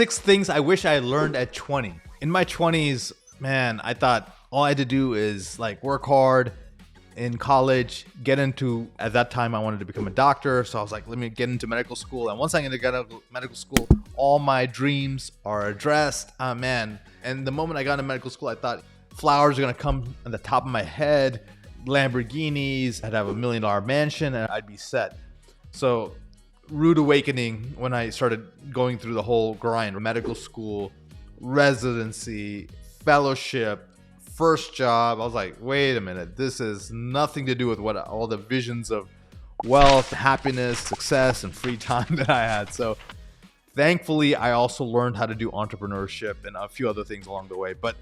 6 things I wish I learned at 20. In my 20s, man, I thought all I had to do is like work hard in college, get into, at that time I wanted to become a doctor. So I was like, let me get into medical school. And once I get into medical school, all my dreams are addressed. Man. And the moment I got into medical school, I thought flowers are going to come on the top of my head, Lamborghinis, I'd have $1 million mansion, and I'd be set. So rude awakening when I started going through the whole grind: medical school, residency, fellowship, first job. I was like, wait a minute, this is nothing to do with what all the visions of wealth, happiness, success, and free time that I had. So thankfully, I also learned how to do entrepreneurship and a few other things along the way. But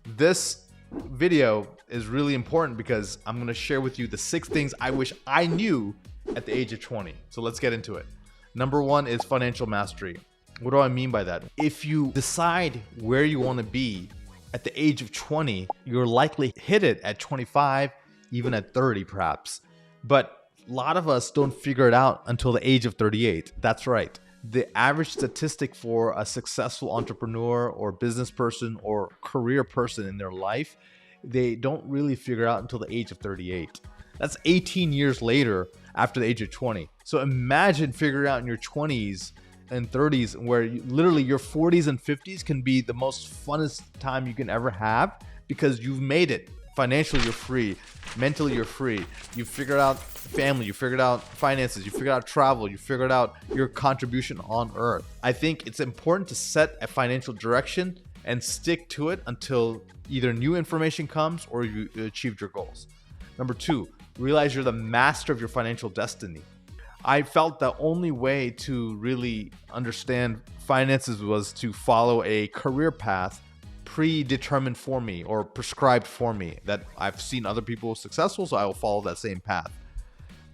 this video is really important because I'm going to share with you the 6 things I wish I knew at the age of 20. So let's get into it. Number 1 is financial mastery. What do I mean by that? If you decide where you want to be at the age of 20, you're likely hit it at 25, even at 30 perhaps. But a lot of us don't figure it out until the age of 38. That's right. The average statistic for a successful entrepreneur or business person or career person in their life, they don't really figure out until the age of 38. That's 18 years later after the age of 20. So imagine figuring out in your 20s and 30s where literally your 40s and 50s can be the most funnest time you can ever have because you've made it. Financially, you're free. Mentally, you're free. You figured out family. You figured out finances. You figured out travel. You figured out your contribution on earth. I think it's important to set a financial direction and stick to it until either new information comes or you achieved your goals. Number 2, realize you're the master of your financial destiny. I felt the only way to really understand finances was to follow a career path predetermined for me or prescribed for me, that I've seen other people successful, so I will follow that same path.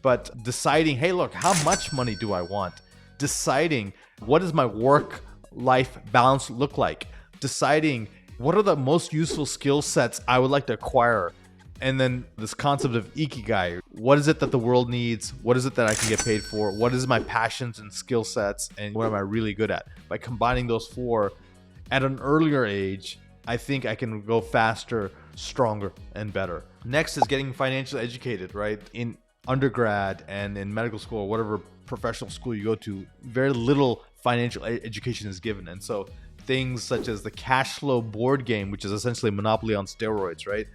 But deciding, hey, look, how much money do I want? Deciding what does my work-life balance look like? Deciding what are the most useful skill sets I would like to acquire? And then this concept of ikigai. What is it that the world needs? What is it that I can get paid for? What is my passions and skill sets? And what am I really good at? By combining those 4 at an earlier age, I think I can go faster, stronger, and better. Next is getting financially educated, right? In undergrad and in medical school or whatever professional school you go to, very little financial education is given. And so things such as the cash flow board game, which is essentially Monopoly on steroids, right?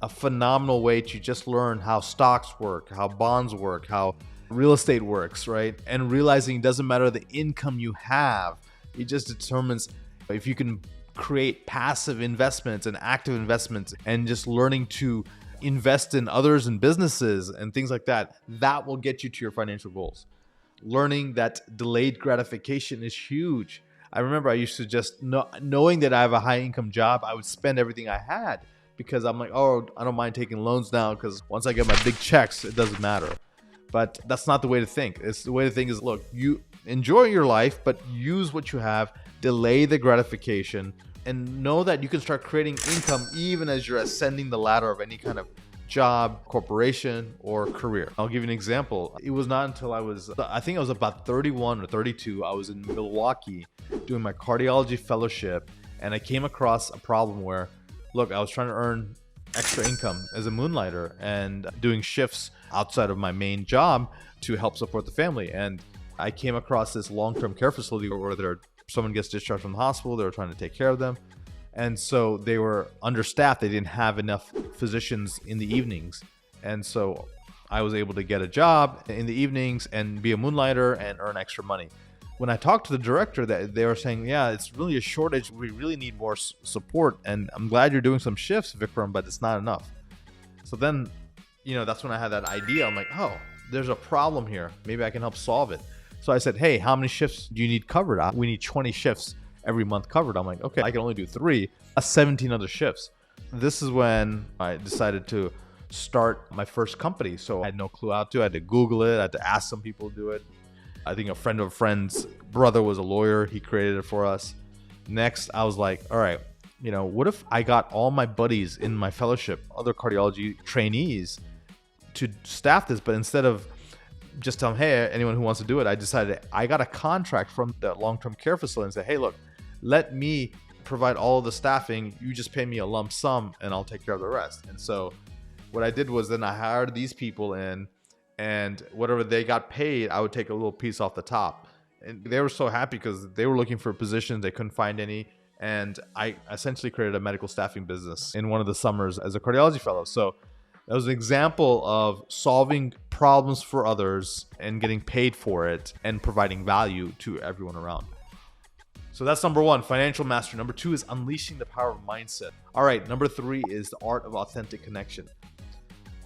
A phenomenal way to just learn how stocks work, how bonds work, how real estate works, right? And realizing it doesn't matter the income you have, it just determines if you can create passive investments and active investments, and just learning to invest in others and businesses and things like that, that will get you to your financial goals. Learning that delayed gratification is huge. I remember I used to just knowing that I have a high income job, I would spend everything I had because I'm like, oh, I don't mind taking loans now because once I get my big checks, it doesn't matter. But that's not the way to think. It's the way to think is, look, you enjoy your life, but use what you have, delay the gratification, and know that you can start creating income even as you're ascending the ladder of any kind of job, corporation, or career. I'll give you an example. It was not until I think I was about 31 or 32, I was in Milwaukee doing my cardiology fellowship, and I came across a problem where, look, I was trying to earn extra income as a moonlighter and doing shifts outside of my main job to help support the family. And I came across this long-term care facility where someone gets discharged from the hospital. They were trying to take care of them. And so they were understaffed. They didn't have enough physicians in the evenings. And so I was able to get a job in the evenings and be a moonlighter and earn extra money. When I talked to the director, that they were saying, yeah, it's really a shortage. We really need more support. And I'm glad you're doing some shifts, Vikram, but it's not enough. So then, that's when I had that idea. I'm like, oh, there's a problem here. Maybe I can help solve it. So I said, hey, how many shifts do you need covered? We need 20 shifts every month covered. I'm like, okay, I can only do 3. That's 17 other shifts. This is when I decided to start my first company. So I had no clue how to. I had to Google it. I had to ask some people to do it. I think a friend of a friend's brother was a lawyer. He created it for us. Next, I was like, all right, what if I got all my buddies in my fellowship, other cardiology trainees, to staff this, but instead of just tell them, hey, anyone who wants to do it, I decided I got a contract from the long-term care facility and said, hey, look, let me provide all of the staffing. You just pay me a lump sum and I'll take care of the rest. And so what I did was then I hired these people in, and whatever they got paid, I would take a little piece off the top. And they were so happy because they were looking for positions. They couldn't find any. And I essentially created a medical staffing business in one of the summers as a cardiology fellow. So that was an example of solving problems for others and getting paid for it and providing value to everyone around. So that's number one, financial mastery. Number two is unleashing the power of mindset. All right, number three is the art of authentic connection.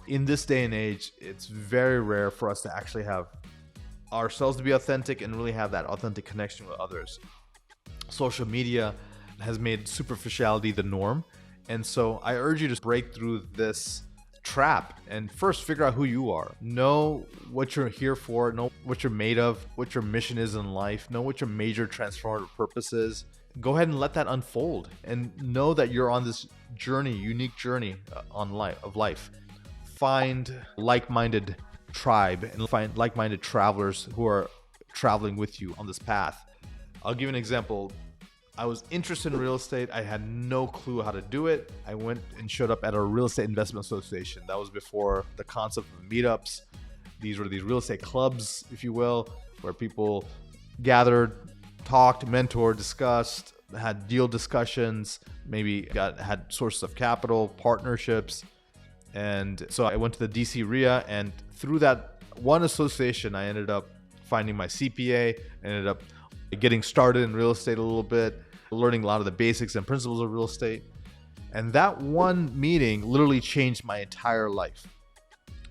In this day and age, it's very rare for us to actually have ourselves to be authentic and really have that authentic connection with others. Social media has made superficiality the norm. And so I urge you to break through this trap and first figure out who you are. Know what you're here for, know what you're made of, what your mission is in life, know what your major transformative purpose is. Go ahead and let that unfold and know that you're on this journey, unique journey of life. Find like-minded tribe and find like-minded travelers who are traveling with you on this path. I'll give you an example. I was interested in real estate. I had no clue how to do it. I went and showed up at a real estate investment association. That was before the concept of meetups. These were these real estate clubs, if you will, where people gathered, talked, mentored, discussed, had deal discussions, maybe had sources of capital, partnerships. And so I went to the DC RIA, and through that one association, I ended up finding my CPA, ended up getting started in real estate a little bit, learning a lot of the basics and principles of real estate. And that one meeting literally changed my entire life.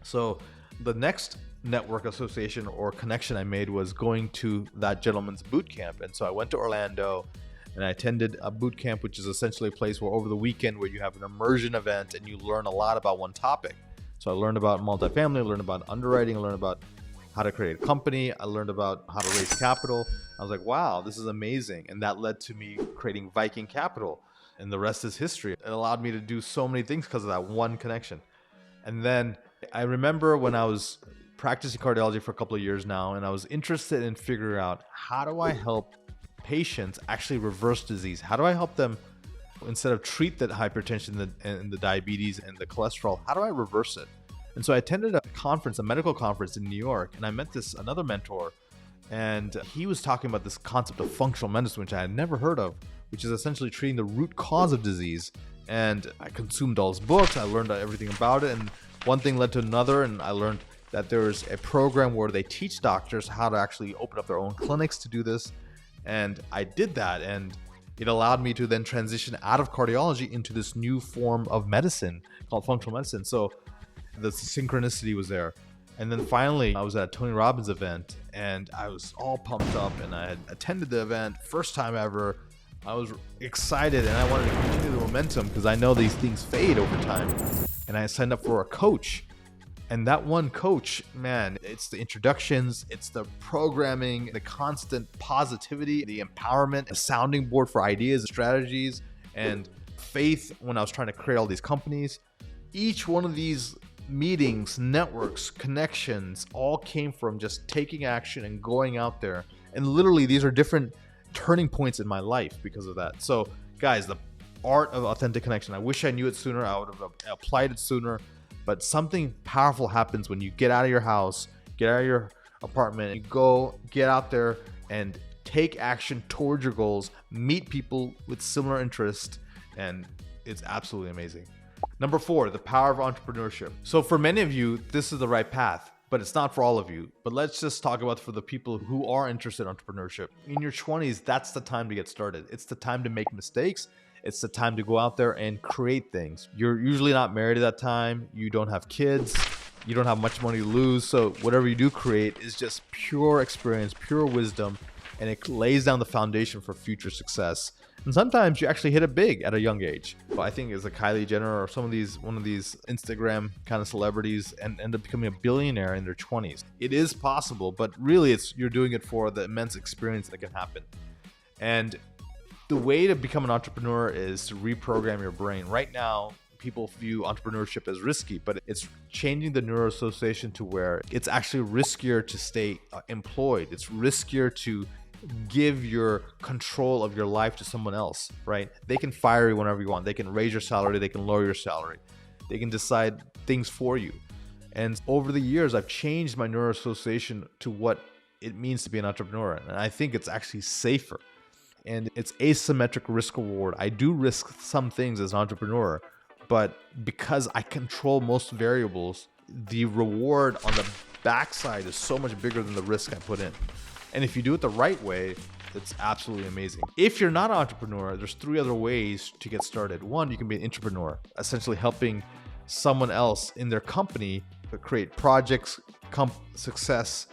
So the next network association or connection I made was going to that gentleman's boot camp. And so I went to Orlando and I attended a boot camp, which is essentially a place where over the weekend where you have an immersion event and you learn a lot about one topic. So I learned about multifamily, I learned about underwriting, I learned about how to create a company, I learned about how to raise capital. I was like, wow, this is amazing. And that led to me creating Viking Capital. And the rest is history. It allowed me to do so many things because of that one connection. And then I remember when I was practicing cardiology for a couple of years now, and I was interested in figuring out, how do I help patients actually reverse disease? How do I help them, instead of treat the hypertension and the diabetes and the cholesterol, how do I reverse it? And so I attended a conference, a medical conference in New York, and I met another mentor, and he was talking about this concept of functional medicine, which I had never heard of, which is essentially treating the root cause of disease. And I consumed all his books, I learned everything about it, and one thing led to another, and I learned that there's a program where they teach doctors how to actually open up their own clinics to do this. And I did that, and it allowed me to then transition out of cardiology into this new form of medicine called functional medicine. So the synchronicity was there. And then finally, I was at a Tony Robbins event, and I was all pumped up, and I had attended the event, first time ever. I was excited, and I wanted to continue the momentum because I know these things fade over time. And I signed up for a coach. And that one coach, man, it's the introductions, it's the programming, the constant positivity, the empowerment, a sounding board for ideas and strategies, and faith when I was trying to create all these companies. Each one of these meetings, networks, connections, all came from just taking action and going out there. And literally, these are different turning points in my life because of that. So, guys, the art of authentic connection. I wish I knew it sooner. I would have applied it sooner. But something powerful happens when you get out of your house, get out of your apartment, you go get out there and take action towards your goals, meet people with similar interests, and it's absolutely amazing. Number 4, the power of entrepreneurship. So for many of you, this is the right path, but it's not for all of you. But let's just talk about for the people who are interested in entrepreneurship. In your 20s, that's the time to get started. It's the time to make mistakes. It's the time to go out there and create things. You're usually not married at that time. You don't have kids. You don't have much money to lose. So whatever you do create is just pure experience, pure wisdom, and it lays down the foundation for future success. And sometimes you actually hit it big at a young age. But I think it's a Kylie Jenner or one of these Instagram kind of celebrities and end up becoming a billionaire in their 20s. It is possible, but really you're doing it for the immense experience that can happen. And the way to become an entrepreneur is to reprogram your brain. Right now, people view entrepreneurship as risky, but it's changing the neuroassociation to where it's actually riskier to stay employed. It's riskier to give your control of your life to someone else, right? They can fire you whenever you want. They can raise your salary. They can lower your salary. They can decide things for you. And over the years, I've changed my neuroassociation to what it means to be an entrepreneur. And I think it's actually safer. And it's asymmetric risk reward. I do risk some things as an entrepreneur, but because I control most variables, the reward on the backside is so much bigger than the risk I put in. And if you do it the right way, it's absolutely amazing. If you're not an entrepreneur, there's 3 other ways to get started. 1, you can be an entrepreneur, essentially helping someone else in their company to create projects, success.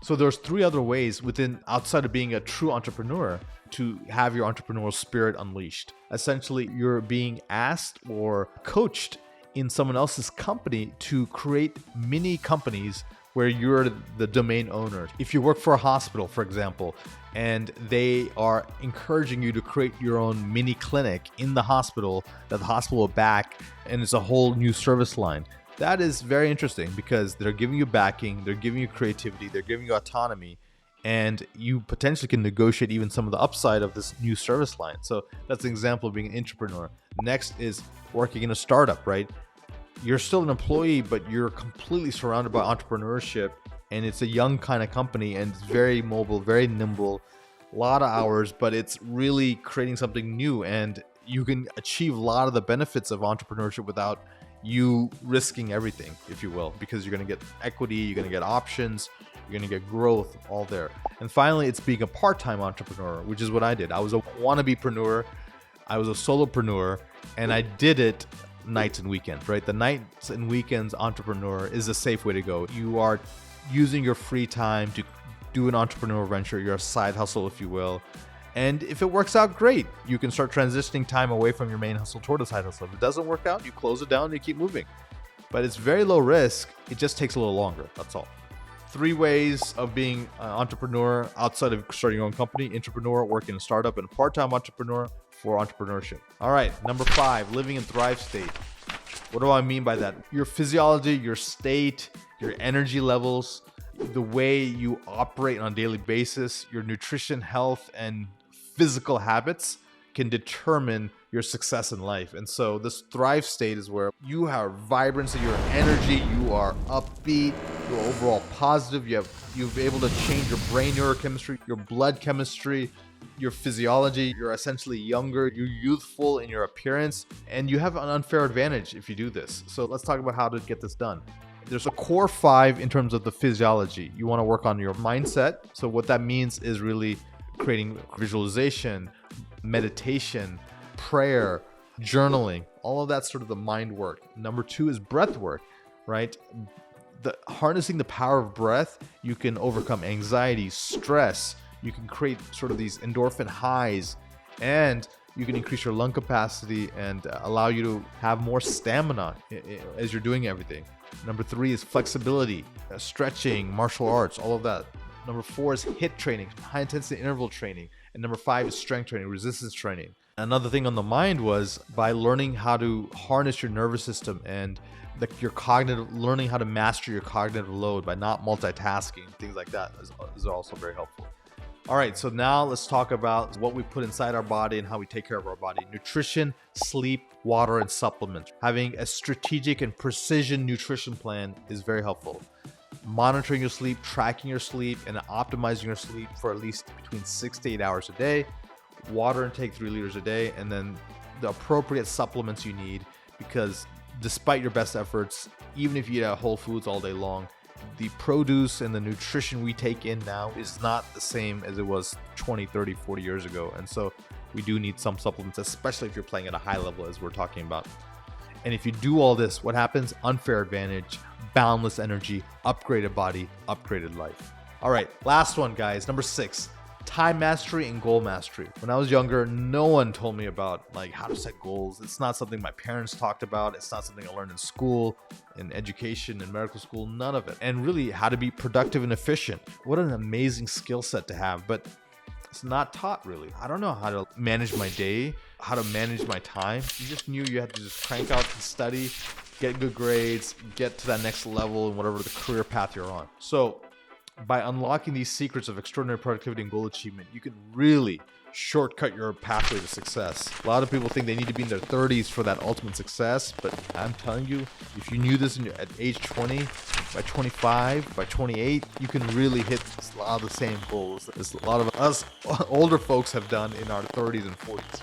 So there's 3 other ways outside of being a true entrepreneur to have your entrepreneurial spirit unleashed. Essentially, you're being asked or coached in someone else's company to create mini companies where you're the domain owner. If you work for a hospital, for example, and they are encouraging you to create your own mini clinic in the hospital that the hospital will back, and it's a whole new service line. That is very interesting because they're giving you backing, they're giving you creativity, they're giving you autonomy, and you potentially can negotiate even some of the upside of this new service line. So that's an example of being an entrepreneur. Next is working in a startup, right? You're still an employee, but you're completely surrounded by entrepreneurship, and it's a young kind of company, and it's very mobile, very nimble, a lot of hours, but it's really creating something new, and you can achieve a lot of the benefits of entrepreneurship without you risking everything, if you will, because you're going to get equity, you're going to get options, you're going to get growth, all there. And finally, it's being a part-time entrepreneur, which is what I did. I was a wannabe-preneur, I was a solopreneur, and I did it nights and weekends, right? The nights and weekends entrepreneur is a safe way to go. You are using your free time to do an entrepreneurial venture, your side hustle, if you will. And if it works out, great. You can start transitioning time away from your main hustle toward a side hustle. If it doesn't work out, you close it down and you keep moving. But it's very low risk. It just takes a little longer. That's all. 3 ways of being an entrepreneur outside of starting your own company: entrepreneur, working in a startup, and a part-time entrepreneur for entrepreneurship. All right, number 5, living in thrive state. What do I mean by that? Your physiology, your state, your energy levels, the way you operate on a daily basis, your nutrition, health, and physical habits can determine your success in life. And so this thrive state is where you have vibrancy, your energy, you are upbeat, you're overall positive, you've been able to change your brain neurochemistry, your blood chemistry, your physiology, you're essentially younger, you're youthful in your appearance, and you have an unfair advantage if you do this. So let's talk about how to get this done. There's a core 5 in terms of the physiology. You want to work on your mindset. So what that means is really creating visualization, meditation, prayer, journaling, all of that's sort of the mind work. Number 2 is breath work, right? Harnessing the power of breath, you can overcome anxiety, stress, you can create sort of these endorphin highs, and you can increase your lung capacity and allow you to have more stamina as you're doing everything. Number 3 is flexibility, stretching, martial arts, all of that. Number 4 is HIIT training, high intensity interval training. And number 5 is strength training, resistance training. Another thing on the mind was by learning how to harness your nervous system and learning how to master your cognitive load by not multitasking, things like that is also very helpful. All right, so now let's talk about what we put inside our body and how we take care of our body. Nutrition, sleep, water, and supplements. Having a strategic and precision nutrition plan is very helpful. Monitoring your sleep, tracking your sleep, and optimizing your sleep for at least between 6 to 8 hours a day. Water intake 3 liters a day, and then the appropriate supplements you need, because despite your best efforts, even if you eat at Whole Foods all day long, the produce and the nutrition we take in now is not the same as it was 20, 30, 40 years ago. And so we do need some supplements, especially if you're playing at a high level, as we're talking about. And if you do all this, what happens? Unfair advantage, boundless energy, upgraded body, upgraded life. All right, last one, guys. Number 6, time mastery and goal mastery. When I was younger, no one told me about how to set goals. It's not something my parents talked about. It's not something I learned in school, in education, in medical school, none of it. And really how to be productive and efficient. What an amazing skill set to have, but it's not taught really. I don't know how to manage my day, how to manage my time. You just knew you had to just crank out and study, get good grades, get to that next level in whatever the career path you're on. So By unlocking these secrets of extraordinary productivity and goal achievement, you can really shortcut your pathway to success. A lot of people think they need to be in their 30s for that ultimate success, but I'm telling you, if you knew this at age 20, by 25, by 28, you can really hit a lot of the same goals as a lot of us older folks have done in our 30s and 40s.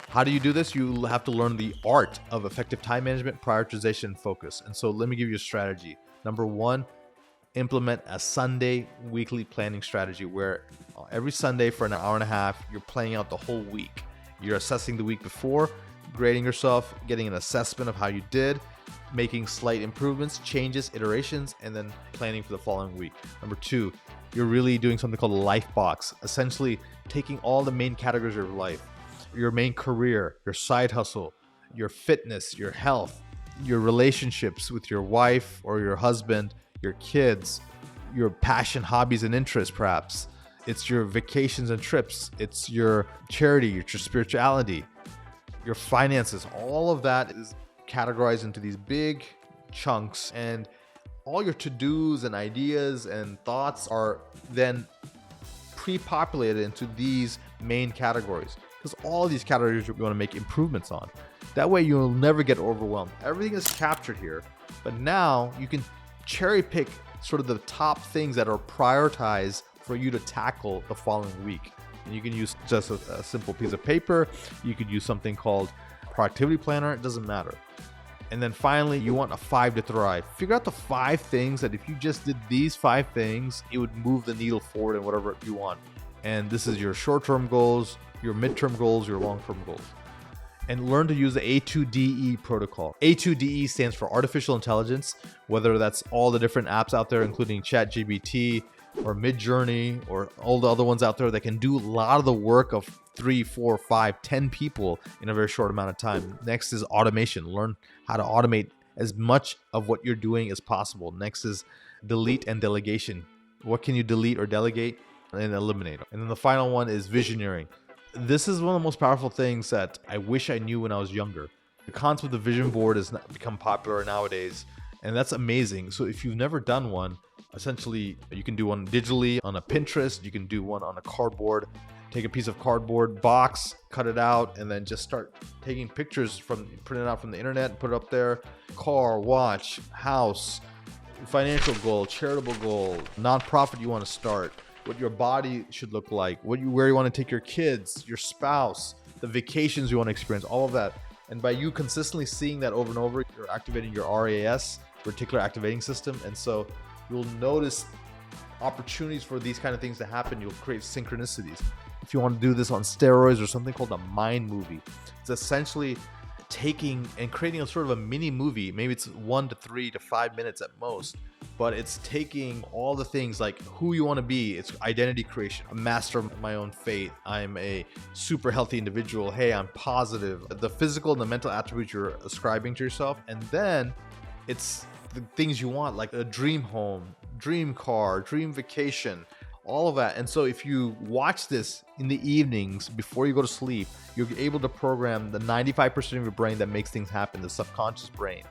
How do you do this? You have to learn the art of effective time management, prioritization, and focus. And so let me give you a strategy. Number one, implement a Sunday weekly planning strategy where every Sunday for an hour and a half, you're planning out the whole week. You're assessing the week before, grading yourself, getting an assessment of how you did, making slight improvements, changes, iterations, and then planning for the following week. Number two, you're really doing something called a life box, essentially taking all the main categories of your life, your main career, your side hustle, your fitness, your health, your relationships with your wife or your husband, your kids, your passion, hobbies, and interests, perhaps. It's your vacations and trips. It's your charity, your spirituality, your finances. All of that is categorized into these big chunks, and all your to-dos and ideas and thoughts are then pre-populated into these main categories, because all these categories you want to make improvements on. That way you'll never get overwhelmed. Everything is captured here, but now you can cherry pick sort of the top things that are prioritized for you to tackle the following week. And you can use just a simple piece of paper. You could use something called productivity planner. It doesn't matter. And then finally, you want a 5 to thrive. Figure out the 5 things that if you just did these 5 things, it would move the needle forward in whatever you want. And this is your short-term goals, your midterm goals, your long-term goals. And learn to use the A2DE protocol. A2DE stands for artificial intelligence, whether that's all the different apps out there, including ChatGPT or Midjourney or all the other ones out there that can do a lot of the work of 3, 4, 5, 10 people in a very short amount of time. Next is automation. Learn how to automate as much of what you're doing as possible. Next is delete and delegation. What can you delete or delegate and eliminate? And then the final one is visioneering. This is one of the most powerful things that I wish I knew when I was younger. The concept of vision board has become popular nowadays, and that's amazing. So if you've never done one, essentially you can do one digitally on a Pinterest, you can do one on a cardboard. Take a piece of cardboard box, cut it out, and then just start taking pictures print it out from the internet and put it up there. Car, watch, house, financial goal, charitable goal, nonprofit you want to start, what your body should look like, where you want to take your kids, your spouse, the vacations you want to experience, all of that. And by you consistently seeing that over and over, you're activating your RAS, reticular activating system. And so you'll notice opportunities for these kind of things to happen. You'll create synchronicities. If you want to do this on steroids or something called a mind movie, it's essentially taking and creating a sort of a mini movie. Maybe it's 1 to 3 to 5 minutes at most, but it's taking all the things like who you want to be. It's identity creation, a master of my own fate. I'm a super healthy individual. Hey, I'm positive. The physical and the mental attributes you're ascribing to yourself. And then it's the things you want, like a dream home, dream car, dream vacation, all of that. And so if you watch this in the evenings before you go to sleep, you'll be able to program the 95% of your brain that makes things happen, the subconscious brain.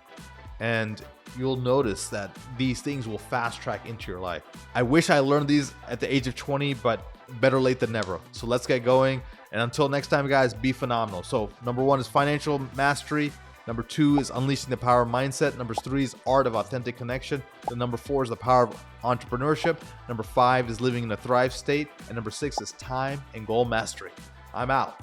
And you'll notice that these things will fast track into your life. I wish I learned these at the age of 20, but better late than never. So let's get going. And until next time, guys, be phenomenal. So number 1 is financial mastery. Number 2 is unleashing the power of mindset. Number 3 is art of authentic connection. The number 4 is the power of entrepreneurship. Number 5 is living in a thrive state. And number 6 is time and goal mastery. I'm out.